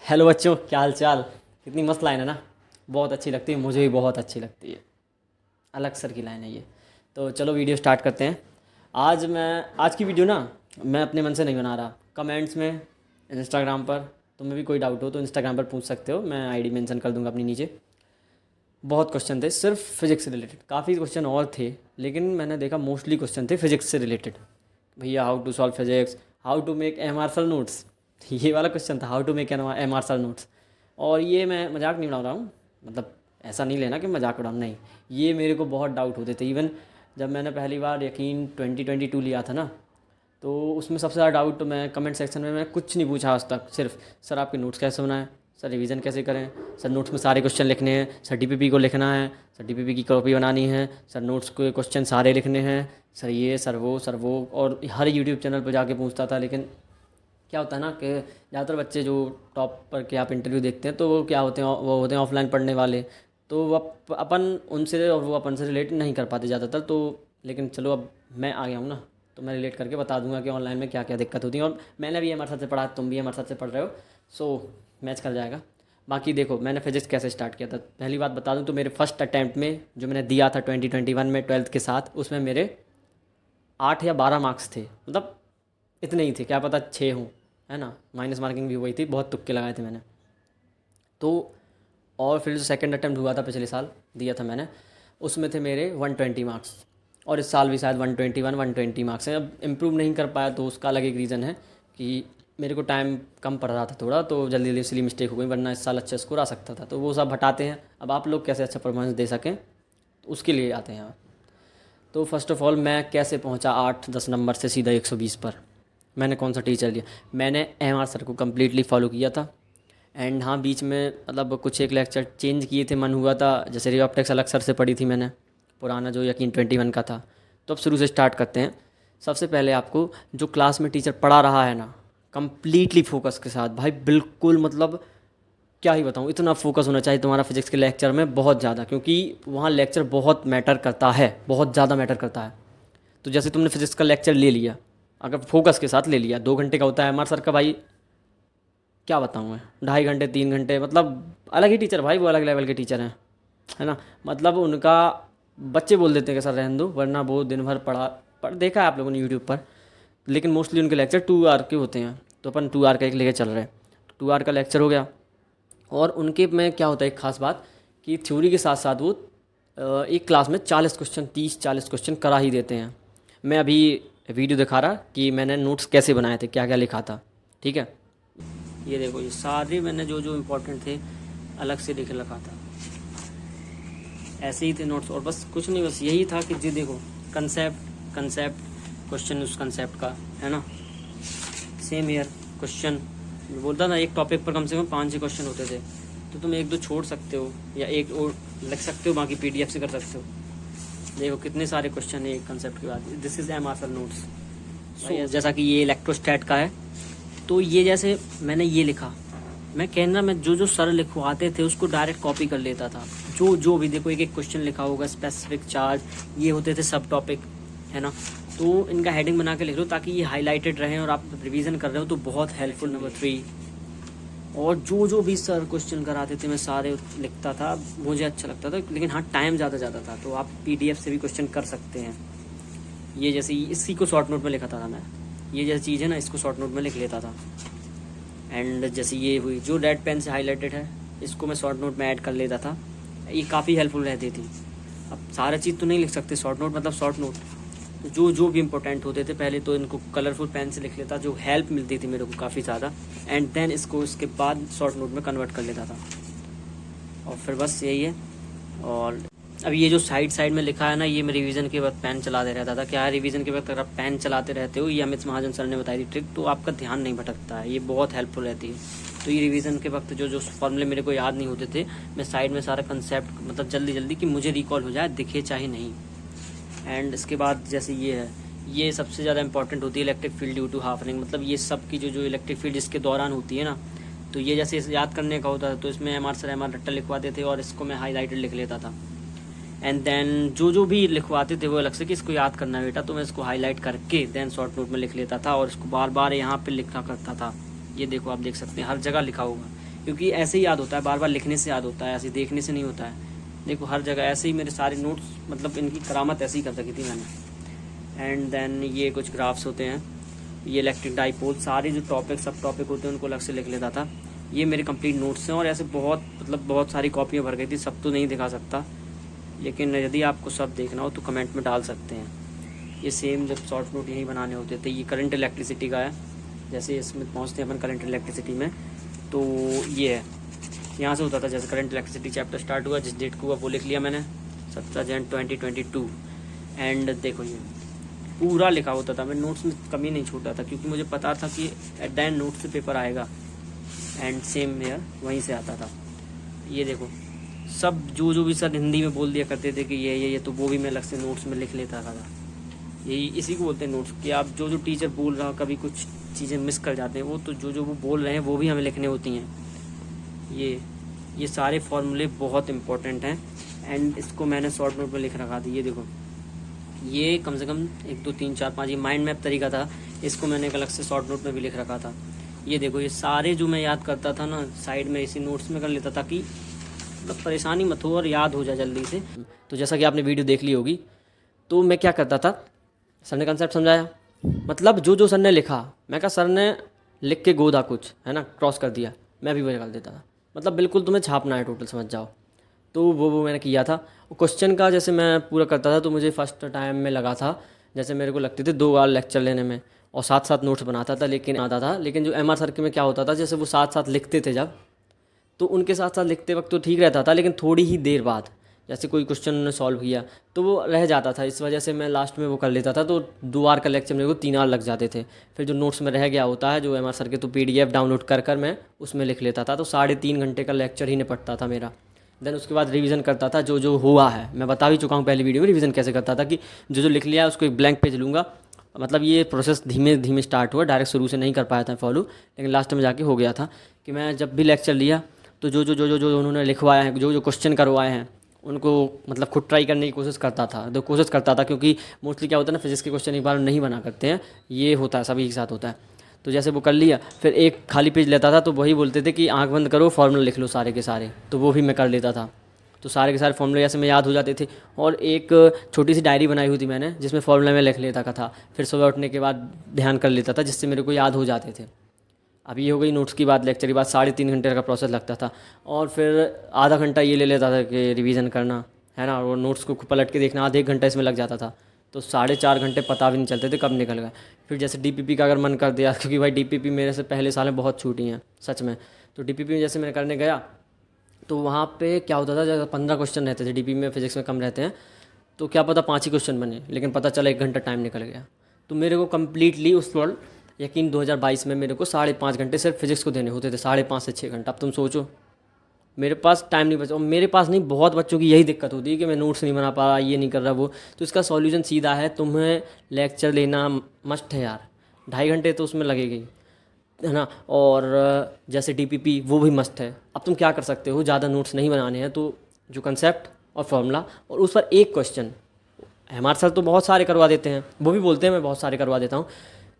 Hello बच्चों, क्या हाल चाल। कितनी मस्त लाइन है ना। बहुत अच्छी लगती है, मुझे भी बहुत अच्छी लगती है। अलग सर की लाइन है ये। तो चलो वीडियो स्टार्ट करते हैं। आज की वीडियो ना, मैं अपने मन से नहीं बना रहा। कमेंट्स में, इंस्टाग्राम पर तुम्हें भी कोई डाउट हो तो इंस्टाग्राम पर पूछ सकते हो, मैं आईडी मेंशन कर दूंगा अपनी नीचे। बहुत क्वेश्चन थे सिर्फ फिजिक्स से रिलेटेड, काफ़ी क्वेश्चन और थे लेकिन मैंने देखा मोस्टली क्वेश्चन थे फिजिक्स से रिलेटेड। भैया how to solve physics, how to make M R sir notes, ये वाला क्वेश्चन था, how to make M R sir notes. और ये मैं मजाक नहीं उड़ा रहा हूँ, मतलब ऐसा नहीं लेना कि मजाक उड़ाऊँ, नहीं। ये मेरे को बहुत डाउट होते थे। इवन जब मैंने पहली बार यकीन 2022 लिया था ना, तो उसमें सबसे ज़्यादा डाउट तो मैं कमेंट सेक्शन में, मैं कुछ नहीं पूछा आज तक, सिर्फ सर आपके नोट्स कैसे बनाएं, सर रिवीजन कैसे करें, सर नोट्स में सारे क्वेश्चन लिखने हैं, सर डीपीपी को लिखना है, सर डीपीपी की कॉपी बनानी है, सर नोट्स के क्वेश्चन सारे लिखने हैं, सर ये सर वो। और हर यूट्यूब चैनल पर जाके पूछता था। लेकिन क्या होता है ना कि ज़्यादातर बच्चे जो टॉप पर के आप इंटरव्यू देखते हैं तो वो क्या होते हैं, वो होते हैं ऑफलाइन पढ़ने वाले। तो वो अपन उनसे और वो अपन से रिलेट नहीं कर पाते ज़्यादातर। तो लेकिन चलो अब मैं आ गया हूँ ना, तो मैं रिलेट करके बता दूंगा कि ऑनलाइन में क्या क्या दिक्कत होती है। और मैंने भी हमारे साथ से पढ़ा, तुम भी हमारे साथ से पढ़ रहे हो, सो मैच कर जाएगा। बाकी देखो मैंने फिजिक्स कैसे स्टार्ट किया था, पहली बात बता दूं तो मेरे फर्स्ट अटैम्प्ट में जो मैंने दिया था 2021 में 12th के साथ, उसमें मेरे 8 या 12 मार्क्स थे। मतलब इतने ही थे, क्या पता 6 हों, है ना। माइनस मार्किंग भी हुई थी, बहुत तुक्के लगाए थे मैंने तो। और फिर जो सेकंड अटैम्प्ट हुआ था पिछले साल, दिया था मैंने, उसमें थे मेरे 120 मार्क्स। और इस साल भी शायद 120 मार्क्स हैं। अब इम्प्रूव नहीं कर पाया तो उसका अलग एक रीज़न है कि मेरे को टाइम कम पड़ रहा था थोड़ा, तो जल्दी जल्दी इसलिए मिस्टेक हो गई, वरना इस साल अच्छा स्कोर आ सकता था। तो वो सब हटाते हैं, अब आप लोग कैसे अच्छा परफॉर्मेंस दे सकें तो उसके लिए आते हैं। तो फर्स्ट ऑफ़ ऑल मैं कैसे पहुंचा 8-10 नंबर से सीधा 120 पर। मैंने कौन सा टीचर लिया, मैंने एम आर सर को कम्प्लीटली फॉलो किया था। एंड हाँ, बीच में मतलब कुछ एक लेक्चर चेंज किए थे, मन हुआ था। जैसे रे ऑप्टिक्स अलग सर से पढ़ी थी मैंने, पुराना जो यकीन 21 का था। तो अब शुरू से स्टार्ट करते हैं। सबसे पहले आपको जो क्लास में टीचर पढ़ा रहा है ना, कम्प्लीटली फोकस के साथ भाई, बिल्कुल मतलब क्या ही बताऊँ, इतना फोकस होना चाहिए तुम्हारा फिजिक्स के लेक्चर में, बहुत ज़्यादा। क्योंकि वहाँ लेक्चर बहुत मैटर करता है, बहुत ज़्यादा मैटर करता है। तो जैसे तुमने फिजिक्स का लेक्चर ले लिया, अगर फोकस के साथ ले लिया, 2 घंटे का होता है हमारे सर का भाई, क्या बताऊँ मैं, 2.5 घंटे 3 घंटे, मतलब अलग ही टीचर भाई, वो अलग लेवल के टीचर हैं, है ना। मतलब उनका बच्चे बोल देते हैं कि सर रहने दो, वरना वो दिन भर पढ़ देखा है आप लोगों ने यूट्यूब पर। लेकिन मोस्टली उनके लेक्चर 2 आवर के होते हैं, तो अपन 2 आवर का एक लेके चल रहे हैं। 2 आवर का लेक्चर हो गया। और उनके में क्या होता है, एक ख़ास बात कि थ्योरी के साथ साथ वो एक क्लास में 40 क्वेश्चन, 30-40 क्वेश्चन करा ही देते हैं। मैं अभी वीडियो दिखा रहा कि मैंने नोट्स कैसे बनाए थे, क्या क्या लिखा था, ठीक है। ये देखो, ये सारे मैंने जो जो इम्पोर्टेंट थे अलग से लिख रखा था, ऐसे ही थे नोट्स। और बस कुछ नहीं, बस यही था कि जी देखो, कंसेप्ट क्वेश्चन उस कंसेप्ट का, है ना। सेम ईयर क्वेश्चन बोलता था, एक टॉपिक पर कम से कम 5-6 क्वेश्चन होते थे, तो तुम 1-2 छोड़ सकते हो या एक और लिख सकते हो, बाकी पीडीएफ से कर सकते हो। देखो कितने सारे क्वेश्चन है एक कंसेप्ट के बाद। This is M R sir notes. जैसा कि ये इलेक्ट्रोस्टैट का है, तो ये जैसे मैंने ये लिखा, मैं कहना मैं जो जो सर लिखवाते थे उसको डायरेक्ट कॉपी कर लेता था। जो भी देखो, एक एक क्वेश्चन लिखा होगा, स्पेसिफिक चार्ज, ये होते थे सब टॉपिक, है ना। तो इनका हेडिंग बना के लिख लो ताकि ये हाईलाइटेड रहें, और आप रिवीजन कर रहे हो तो बहुत हेल्पफुल। नंबर 3, और जो भी सर क्वेश्चन कराते थे मैं सारे लिखता था, मुझे अच्छा लगता था। लेकिन हाँ, टाइम ज़्यादा ज़्यादा था, तो आप पीडीएफ से भी क्वेश्चन कर सकते हैं। ये जैसे इसी को शॉर्ट नोट में लिखा था मैं, ये जैसी चीज़ है ना, इसको शॉर्ट नोट में लिख लेता था। एंड जैसे ये हुई जो रेड पेन से हाईलाइटेड है, इसको मैं शॉर्ट नोट में ऐड कर लेता था, ये काफ़ी हेल्पफुल रहती थी। अब सारा चीज़ तो नहीं लिख सकते, शॉर्ट नोट मतलब शॉर्ट नोट, जो भी इंपॉर्टेंट होते थे पहले तो इनको कलरफुल पेन से लिख लेता, जो हेल्प मिलती थी मेरे को काफ़ी ज़्यादा। एंड देन इसको इसके बाद शॉर्ट नोट में कन्वर्ट कर लेता था, और फिर बस यही है। और अब ये जो साइड में लिखा है ना, ये मैं रिवीजन के वक्त पेन चलाते रहता था। क्या है, रिवीजन के वक्त अगर आप पेन चलाते रहते हो, ये अमित महाजन सर ने बताई थी ट्रिक, तो आपका ध्यान नहीं भटकता है, ये बहुत हेल्पफुल रहती है। तो ये रिवीजन के वक्त जो फॉर्मूले मेरे को याद नहीं होते थे, मैं साइड में सारा कंसेप्ट, मतलब जल्दी कि मुझे रिकॉल हो जाए, दिखे चाहे नहीं। एंड इसके बाद जैसे ये है, ये सबसे ज़्यादा इंपॉर्टेंट होती है, electric field due to half ring. मतलब ये सब की जो इलेक्ट्रिक फील्ड इसके दौरान होती है ना, तो ये जैसे याद करने का होता था, तो इसमें एम आर रट्टा लिखवाते थे और इसको मैं हाईलाइटेड लिख लेता था। एंड देन जो भी लिखवाते थे वो अलग से कि इसको याद करना है बेटा, तो मैं इसको हाईलाइट करके देन शॉर्ट नोट में लिख लेता था, और इसको बार बार यहाँ पे लिखा करता था। ये देखो, आप देख सकते हैं हर जगह लिखा होगा, क्योंकि ऐसे ही याद होता है, बार बार लिखने से याद होता है, ऐसे देखने से नहीं होता है। देखो हर जगह ऐसे ही मेरे सारे नोट्स, मतलब इनकी करामत ऐसे ही कर रखी थी मैंने। एंड देन ये कुछ ग्राफ्स होते हैं, ये इलेक्ट्रिक डाइपोल, सारे जो टॉपिक सब टॉपिक होते हैं उनको अलग से लिख लेता था। ये मेरे कंप्लीट नोट्स हैं और ऐसे बहुत, मतलब बहुत सारी कॉपियाँ भर गई थी, सब तो नहीं दिखा सकता, लेकिन यदि आपको सब देखना हो तो कमेंट में डाल सकते हैं। ये सेम जब शॉर्ट नोट यहीं बनाने होते थे। ये करंट इलेक्ट्रिसिटी का है, जैसे इसमें पहुँचते हैं अपन करंट इलेक्ट्रिसिटी में, तो ये है यहाँ से होता था। जैसे करंट इलेक्ट्रिसिटी चैप्टर स्टार्ट हुआ, जिस डेट को हुआ वो लिख लिया मैंने, 17 जनवरी 2022। एंड देखो ये पूरा लिखा होता था, मैं नोट्स में कमी नहीं छोड़ा था, क्योंकि मुझे पता था कि एट द एंड नोट से पेपर आएगा। एंड सेम ईयर वहीं से आता था। ये देखो सब जो भी सर हिंदी में बोल दिया करते थे कि ये तो वो भी मैं अलग से नोट्स में लिख लेता था। यही इसी को बोलते हैं नोट्स, कि आप जो टीचर बोल रहा, कभी कुछ चीज़ें मिस कर जाते हैं, वो तो जो वो बोल रहे हैं वो भी हमें लिखने होती हैं। ये सारे फॉर्मूले बहुत इंपॉर्टेंट हैं। एंड इसको मैंने शॉर्ट नोट में लिख रखा था। ये देखो ये कम से कम 1 2 3 4 5 ये माइंड मैप तरीका था, इसको मैंने एक अलग से शॉर्ट नोट में भी लिख रखा था। ये देखो ये सारे जो मैं याद करता था ना, साइड में इसी नोट्स में कर लेता था, कि मतलब परेशानी मत हो और याद हो जाए जल्दी से। तो जैसा कि आपने वीडियो देख ली होगी, तो मैं क्या करता था, सर ने कंसेप्ट समझाया, मतलब जो सर ने लिखा, मैं कहा सर ने लिख के गोदा कुछ है ना, क्रॉस कर दिया, मैं भी वही कर देता था। मतलब बिल्कुल तुम्हें छापना है टोटल, समझ जाओ। तो वो मैंने किया था। क्वेश्चन का जैसे मैं पूरा करता था, तो मुझे फर्स्ट टाइम में लगा था, जैसे मेरे को लगते थे 2 बार लेक्चर लेने में, और साथ साथ नोट्स बनाता था, लेकिन जो MR सर के में क्या होता था, जैसे वो साथ साथ लिखते थे जब, तो उनके साथ साथ लिखते वक्त तो ठीक रहता था, लेकिन थोड़ी ही देर बाद जैसे कोई क्वेश्चन उन्होंने सॉल्व किया तो वो रह जाता था। इस वजह से मैं लास्ट में वो कर लेता था, तो 2 बार का लेक्चर मेरे को 3 बार लग जाते थे। फिर जो नोट्स में रह गया होता है जो MR सर के, तो PDF डाउनलोड कर मैं उसमें लिख लेता था। तो 3.5 घंटे का लेक्चर ही निपटता था मेरा। देन उसके बाद रिवीजन करता था, जो हुआ है। मैं बता भी चुका हूँ पहली वीडियो में रिवीजन कैसे करता था, कि जो लिख लिया उसको एक ब्लैंक पेज लूँगा। मतलब ये प्रोसेस धीमे धीमे स्टार्ट हुआ, डायरेक्ट शुरू से नहीं कर पाया था फॉलो, लेकिन लास्ट में जाके हो गया था कि मैं जब भी लेक्चर लिया तो जो उन्होंने लिखवाया है, जो क्वेश्चन करवाए हैं, उनको मतलब खुद ट्राई करने की कोशिश करता था। क्योंकि मोस्टली क्या होता है ना, फिजिक्स के क्वेश्चन एक बार नहीं बना करते हैं, ये होता है सभी के साथ होता है। तो जैसे वो कर लिया, फिर एक खाली पेज लेता था, तो वही बोलते थे कि आंख बंद करो, फॉर्मूला लिख लो सारे के सारे, तो वो भी मैं कर लेता था। तो सारे के सारे फॉर्मूले ऐसे में याद हो जाते थे। और एक छोटी सी डायरी बनाई हुई थी मैंने, जिसमें फॉर्मूला मैं लिख लेता था, फिर सुबह उठने के बाद ध्यान कर लेता था, जिससे मेरे को याद हो जाते थे। अब ये हो गई नोट्स की बात। लेक्चर की बात 3.5 घंटे का प्रोसेस लगता था, और फिर आधा घंटा ये ले लेता था कि रिवीजन करना है ना, और नोट्स को पलट के देखना, आधे 1 घंटा इसमें लग जाता था। तो 4.5 घंटे पता भी नहीं चलते थे कब निकल गए। फिर जैसे DPP का अगर मन कर दिया, क्योंकि भाई DPP मेरे से पहले साल में बहुत छूटी हैं सच में। तो DPP में जैसे मैं करने गया, तो वहाँ पे क्या होता था, जैसे 15 क्वेश्चन रहते थे, DPP में फिजिक्स में कम रहते हैं, तो क्या पता 5 ही क्वेश्चन बने, लेकिन पता चला 1 घंटा टाइम निकल गया। तो मेरे को कम्प्लीटली उस वर्ल्ड यकीन 2022 में मेरे को 5.5 घंटे सिर्फ फिजिक्स को देने होते थे, 5.5 से 6 घंटा। अब तुम सोचो मेरे पास टाइम नहीं बचा, और मेरे पास नहीं, बहुत बच्चों की यही दिक्कत होती है कि मैं नोट्स नहीं बना पा रहा, ये नहीं कर रहा वो। तो इसका सॉल्यूशन सीधा है, तुम्हें लेक्चर लेना मस्ट है यार, 2.5 घंटे तो उसमें लगेगी, है ना। और जैसे DPP वो भी मस्ट है। अब तुम क्या कर सकते हो, ज़्यादा नोट्स नहीं बनाने हैं, तो जो कंसेप्ट और फॉर्मूला और उस पर एक क्वेश्चन, हमारे साथ तो बहुत सारे करवा देते हैं, वो भी बोलते हैं मैं बहुत सारे करवा देता हूँ,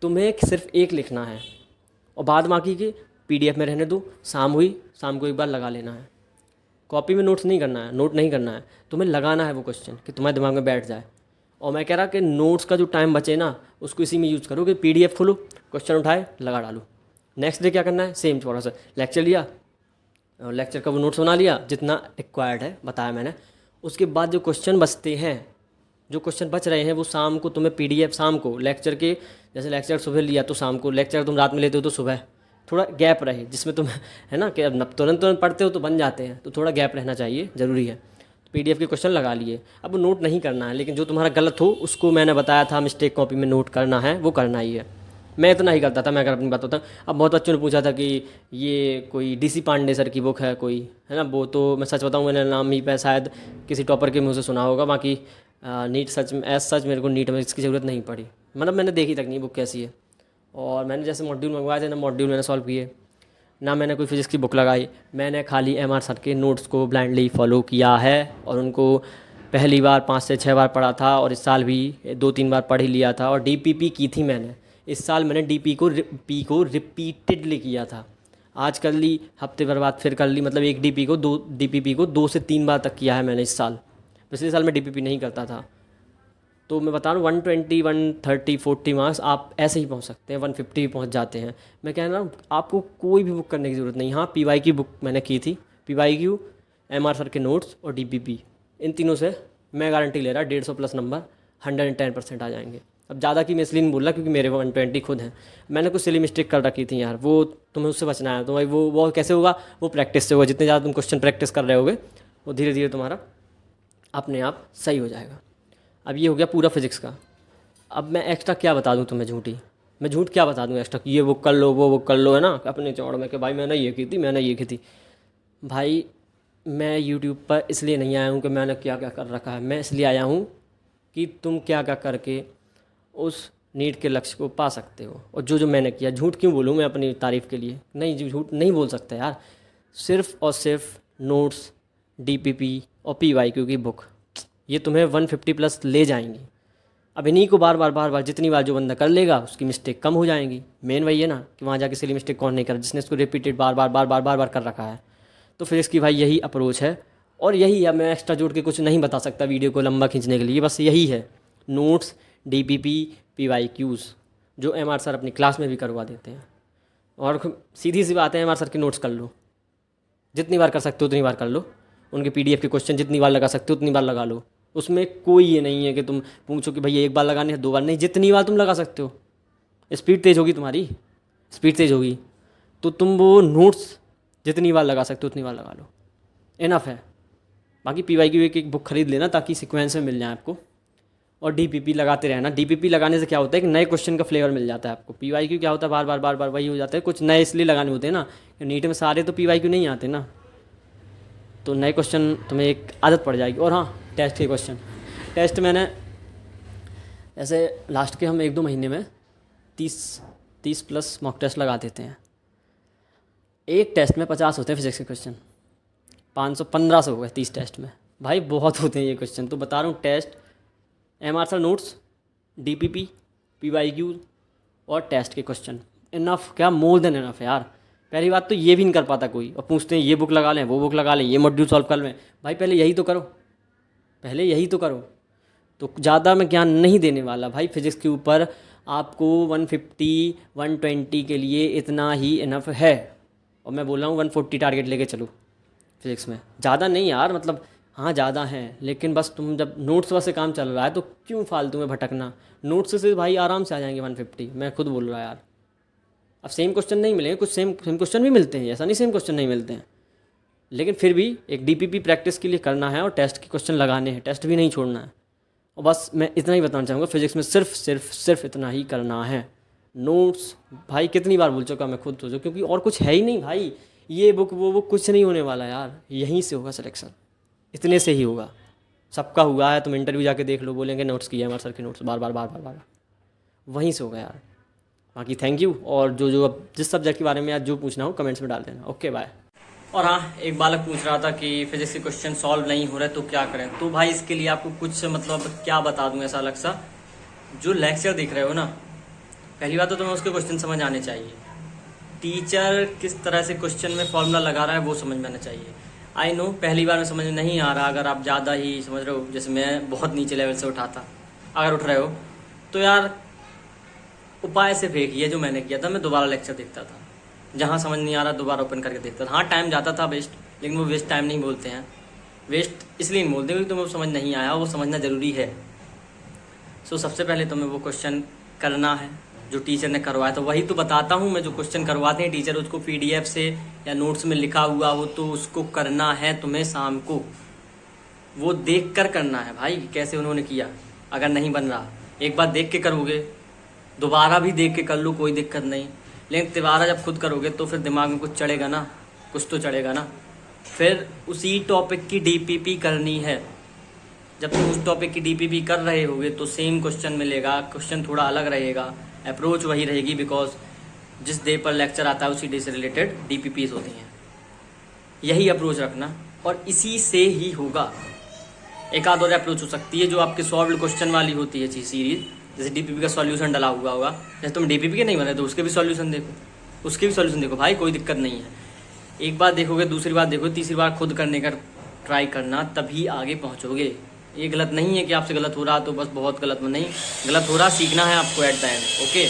तुम्हें सिर्फ एक लिखना है, और बाद बाकी के PDF में रहने दो। शाम हुई, शाम को एक बार लगा लेना है। कॉपी में नोट नहीं करना है, तुम्हें लगाना है वो क्वेश्चन, कि तुम्हारे दिमाग में बैठ जाए। और मैं कह रहा कि नोट्स का जो टाइम बचे ना, उसको इसी में यूज़ करो, कि PDF खोलो, क्वेश्चन उठाए, लगा डालो। नेक्स्ट डे क्या करना है, सेम थोड़ा सा लेक्चर लिया, और लेक्चर का वो नोट्स बना लिया जितना रिक्वायर्ड है, बताया मैंने। उसके बाद जो क्वेश्चन बचते हैं, जो क्वेश्चन बच रहे हैं, वो शाम को तुम्हें PDF, शाम को लेक्चर के, जैसे लेक्चर सुबह लिया तो शाम को, लेक्चर तुम रात में लेते हो तो सुबह, थोड़ा गैप रहे जिसमें तुम है ना, कि अब तुरंत पढ़ते हो तो बन जाते हैं, तो थोड़ा गैप रहना चाहिए, ज़रूरी है। तो PDF के क्वेश्चन लगा लिए। अब नोट नहीं करना है, लेकिन जो तुम्हारा गलत हो उसको मैंने बताया था, मिस्टेक कॉपी में नोट करना है, वो करना ही है। मैं इतना ही करता था, मैं अगर अपनी बात बताऊँ। अब बहुत बच्चों ने पूछा था कि ये कोई DC पांडे सर की बुक है कोई, है ना, वो तो मैं सच बताऊँ, मैंने नाम ही पे शायद किसी टॉपर के मुँह से सुना होगा। बाकी नीट सच मेरे को नीट में इसकी ज़रूरत नहीं पड़ी, मतलब मैंने देखी तक नहीं बुक कैसी है। और मैंने जैसे मॉड्यूल मंगवाए थे ना, मॉड्यूल मैंने सॉल्व किए ना, मैंने कोई फिजिक्स की बुक लगाई, मैंने खाली MR सर के नोट्स को ब्लाइंडली फॉलो किया है। और उनको पहली बार 5 से 6 बार पढ़ा था, और इस साल भी 2-3 बार पढ़ ही लिया था। और DPP की थी मैंने, इस साल मैंने DP को रिपीटेडली किया था। आज कर ली, हफ्ते भर बाद फिर कर ली, मतलब एक डीपीपी को 2 से 3 बार तक किया है मैंने इस साल। पिछले साल मैं डीपीपी नहीं करता था। तो मैं बता रहा हूँ 120, 130, 40 मार्क्स आप ऐसे ही पहुँच सकते हैं, 150 भी पहुँच जाते हैं। मैं कह रहा हूँ आपको कोई भी बुक करने की ज़रूरत नहीं। हाँ, पीवाई की बुक मैंने की थी, पीवाई एमआर सर के नोट्स और डीपीपी, इन तीनों से मैं गारंटी ले रहा 150+ नंबर 110% आ जाएंगे। अब ज़्यादा की मैं इसलिए नहीं बोल रहा क्योंकि मेरे 120 खुद हैं। मैंने कुछ सिली मिस्टेक कर रखी थी यार, वो तुम्हें उससे बचना है। तो भाई वो कैसे होगा, वो प्रैक्टिस से होगा। जितने ज़्यादा तुम क्वेश्चन प्रैक्टिस कर रहे होगे वो धीरे धीरे तुम्हारा अपने आप सही हो जाएगा। अब ये हो गया पूरा फिजिक्स का। अब मैं एक्स्ट्रा क्या बता दूँ तुम्हें, मैं झूठ क्या बता दूँ एक्स्ट्रा, ये बुक कर लो, वो बुक कर लो, है ना, अपने चौड़ में कि भाई मैंने ये की थी, मैंने ये की थी। भाई मैं यूट्यूब पर इसलिए नहीं आया हूँ कि मैंने क्या क्या कर रखा है, मैं इसलिए आया हूँ कि तुम क्या क्या करके उस नीट के लक्ष्य को पा सकते हो। और जो मैंने किया, झूठ क्यों बोलूँ मैं अपनी तारीफ़ के लिए, नहीं झूठ नहीं बोल सकता यार। सिर्फ और सिर्फ नोट्स, डीपीपी और पीवाईक्यू की बुक, ये तुम्हें 150+ ले जाएंगी। अब इन्हीं को बार बार जितनी बार जो बंदा कर लेगा उसकी मिस्टेक कम हो जाएंगी। मेन वही है ना कि वहाँ जाके सिली मिस्टेक कौन नहीं कर, जिसने इसको रिपीटेड बार कर रखा है। तो फिर इसकी भाई यही अप्रोच है और यही है। मैं एक्स्ट्रा जोड़ के कुछ नहीं बता सकता वीडियो को लंबा खींचने के लिए, बस यही है। नोट्स, डीपीपी, पीवाईक्यूज़ जो एमआर सर अपनी क्लास में भी करवा देते हैं। और सीधी सी बात है, एमआर सर के नोट्स कर लो, जितनी बार कर सकते हो उतनी बार कर लो। उनके पीडीएफ के क्वेश्चन जितनी बार लगा सकते हो उतनी बार लगा लो। उसमें कोई ये नहीं है कि तुम पूछो कि भैया एक बार लगाने है 2 बार, नहीं, जितनी बार तुम लगा सकते हो। स्पीड तेज़ होगी तुम्हारी, स्पीड तेज़ होगी तो तुम वो नोट्स जितनी बार लगा सकते हो उतनी बार लगा लो, इनफ है। बाकी पीवाईक्यू एक बुक खरीद लेना ताकि सीक्वेंस में मिल जाए आपको। और डीपीपी लगाते रहना। डीपीपी लगाने से क्या होता है कि नए क्वेश्चन का फ्लेवर मिल जाता है आपको। पीवाईक्यू क्या होता है, बार बार वही हो जाता है। कुछ नए इसलिए लगाने होते हैं ना, नीट में सारे तो पीवाईक्यू नहीं आते ना, तो नए क्वेश्चन तुम्हें एक आदत पड़ जाएगी। और हाँ, टेस्ट के क्वेश्चन, टेस्ट मैंने ऐसे लास्ट के हम 1-2 महीने में 30+ मॉक टेस्ट लगा देते हैं। एक टेस्ट में 50 होते हैं फिजिक्स के क्वेश्चन, 500-1500 हो गए 30 टेस्ट में। भाई बहुत होते हैं ये क्वेश्चन। तो बता रहा हूँ, test, MR sir notes, DPP, PYQ और टेस्ट के क्वेश्चन, इनफ, क्या मोर देन इनफ है यार। पहली बात तो ये भी नहीं कर पाता कोई, और पूछते हैं ये बुक लगा लें, वो बुक लगा लें, ये मॉड्यूल सॉल्व कर लें। भाई पहले यही तो करो, पहले यही तो करो। तो ज़्यादा मैं ज्ञान नहीं देने वाला भाई फिज़िक्स के ऊपर। आपको 150, 120 के लिए इतना ही इनफ है। और मैं बोल रहा हूँ 140 टारगेट लेके चलो फिज़िक्स में, ज़्यादा नहीं यार, मतलब हाँ ज़्यादा है, लेकिन बस तुम जब नोट्स से काम चल रहा है तो क्यों फालतू में भटकना। नोट्स से भाई आराम से आ जाएंगे 150, मैं खुद बोल रहा यार। अब सेम क्वेश्चन नहीं मिलेंगे, कुछ सेम क्वेश्चन भी मिलते हैं, ऐसा नहीं सेम क्वेश्चन नहीं मिलते हैं, लेकिन फिर भी एक डीपीपी प्रैक्टिस के लिए करना है और टेस्ट के क्वेश्चन लगाने हैं, टेस्ट भी नहीं छोड़ना है। और बस मैं इतना ही बताना चाहूँगा, फिजिक्स में सिर्फ इतना ही करना है। नोट्स भाई कितनी बार बोल चुका मैं खुद सोचो, क्योंकि और कुछ है ही नहीं भाई। ये बुक वो बुक कुछ नहीं होने वाला यार, यहीं से होगा सिलेक्शन, इतने से ही होगा। सबका हुआ है, तुम इंटरव्यू जाके देख लो, बोलेंगे नोट्स किए हमारे सर के नोट्स, बार वहीं से होगा यार। बाकी थैंक यू। और जो अब जिस सब्जेक्ट के बारे में आज जो पूछना हो कमेंट्स में डाल देना। Okay bye. और हाँ, एक बालक पूछ रहा था कि फिजिक्स के क्वेश्चन सॉल्व नहीं हो रहे तो क्या करें। तो भाई इसके लिए आपको कुछ मतलब क्या बता दूं ऐसा अलग सा। जो लेक्चर देख रहे हो ना, पहली बात तो तुम्हें उसके क्वेश्चन समझ आने चाहिए। टीचर किस तरह से क्वेश्चन में फॉर्मूला लगा रहा है वो समझ में आना चाहिए। आई नो पहली बार में समझ में नहीं आ रहा, अगर आप ज़्यादा ही समझ रहे हो, जैसे मैं बहुत नीचे लेवल से उठाता, अगर उठ रहे हो तो यार उपाय से फेंकिए। जो मैंने किया था, मैं दोबारा लेक्चर देखता था, जहाँ समझ नहीं आ रहा दोबारा ओपन करके देखता था। हाँ टाइम जाता था वेस्ट, लेकिन वो वेस्ट टाइम नहीं बोलते हैं, वेस्ट इसलिए नहीं बोलते क्योंकि तुम्हें वो समझ नहीं आया, वो समझना ज़रूरी है। सो सबसे पहले तुम्हें वो क्वेश्चन करना है जो टीचर ने करवाया। तो वही तो बताता हूँ मैं, जो क्वेश्चन करवाते हैं टीचर, उसको PDF से या नोट्स में लिखा हुआ हो तो उसको करना है तुम्हें शाम को। वो देख कर करना है भाई, कैसे उन्होंने किया। अगर नहीं बन रहा, एक बार देख के करोगे, दोबारा भी देख के कर लो, कोई दिक्कत नहीं, लेकिन दोबारा जब खुद करोगे तो फिर दिमाग में कुछ चढ़ेगा ना, कुछ तो चढ़ेगा ना। फिर उसी टॉपिक की DPP करनी है। जब तुम उस टॉपिक की DPP कर रहे होगे तो सेम क्वेश्चन मिलेगा, क्वेश्चन थोड़ा अलग रहेगा, अप्रोच वही रहेगी, बिकॉज जिस डे पर लेक्चर आता है उसी डे से रिलेटेड DPPs होती हैं। यही अप्रोच रखना और इसी से ही होगा। एक आध और अप्रोच हो सकती है जो आपके सॉल्व्ड क्वेश्चन वाली होती है सीरीज, जैसे DPP का सॉल्यूशन डला हुआ होगा। जैसे तुम DPP के नहीं बने तो उसके भी सॉल्यूशन देखो, उसके भी सोल्यूशन देखो भाई, कोई दिक्कत नहीं है। एक बार देखोगे, दूसरी बार देखोगे, तीसरी बार खुद करने का ट्राई करना, तभी आगे पहुंचोगे। ये गलत नहीं है कि आपसे गलत हो रहा तो बस बहुत गलत नहीं, गलत हो रहा, सीखना है आपको एट द एंड। ओके।